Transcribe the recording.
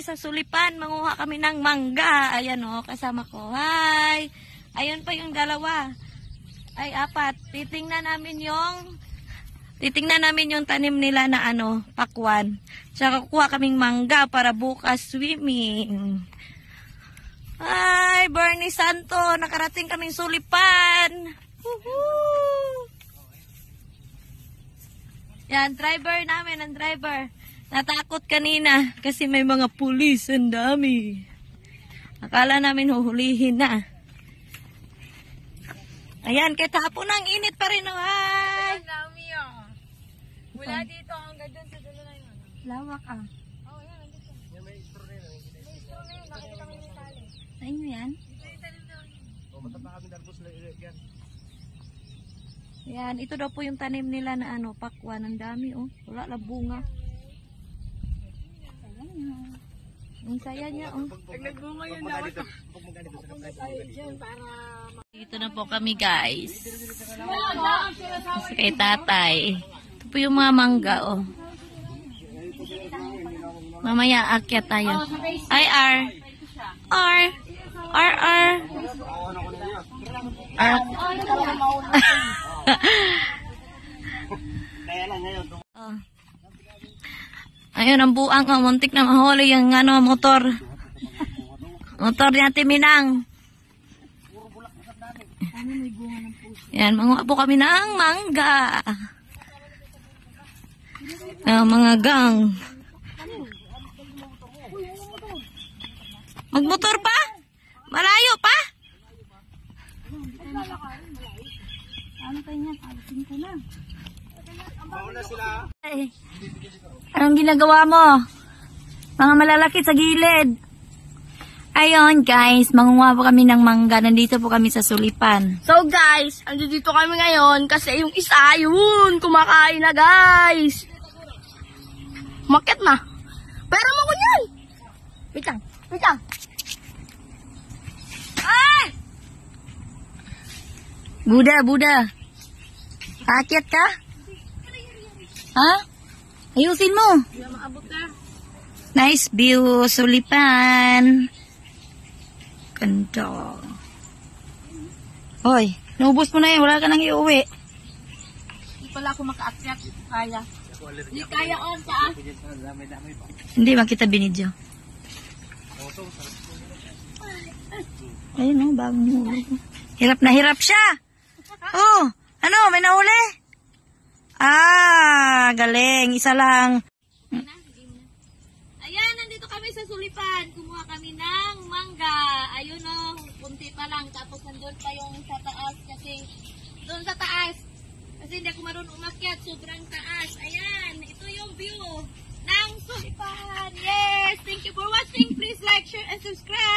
Sa Sulipan, manguha kami ng mangga. Ayan o, kasama ko. Hi! Ayun pa yung dalawa. Ay, apat. Titingnan namin yung tanim nila na pakwan. Tsaka kukuha kaming mangga para bukas swimming. Hi, Bernie Santo. Nakarating kaming Sulipan. Woohoo! Yan, driver namin, ang driver. Natakot kanina kasi may mga pulis, ang dami. Akala namin huhulihin na. Ayan, kahit hapon ang init pa rin. Ay! Ang dami mula dito hanggang dun sa dulo na yun. Lawak Oo, yan, nandito. Yan, may store na yun. May store na yun, nakikita ko yung tali. Sa inyo yan? Mataba kami darbos na yan. Yan, ito daw po yung tanim nila na pakwan. Ang dami wala na bunga. Ang saya niya Pag nagbunga yun dapat. Dito na po kami guys. Kay tatay. Ito po yung mga mangga Mamaya akyat tayo. Ay R. Ayun ang buang muntik na mahuli yung motor. Motor ni Ate Minang. Yan, manguha po kami ng mangga. Mga gang. Magmotor pa? Malayo pa? Ano kayo niya? Palitin ko na. Ay, anong ginagawa mo? Mga malalaki sa gilid. Ayun guys, mangunguha po kami ng mangga. Nandito po kami sa Sulipan. So guys, andito kami ngayon kasi yung isa yun, kumakain na guys. Makit na. Pero mo ko yan. Wait lang. Ay! Buda. Akyat ka? Ha? Ayusin mo. Nice view, Sulipan. Ganda. Hoy, naubos mo na yan. Wala ka nang iuwi. Hindi pala ako makaakyat. Kaya. Hindi kaya taas. Hindi, makita binidyo. Ayun bagong huli. Hirap na hirap siya. May nahuli? Galing. Isa lang. Ayan, nandito kami sa Sulipan. Kumuha kami ng mangga. Ayun kunti pa lang. Tapos nandun pa yung sa taas kasi doon sa taas. Kasi hindi ako marunong umakyat. Sobrang taas. Ayan, ito yung view ng Sulipan. Yes! Thank you for watching. Please like, share, and subscribe.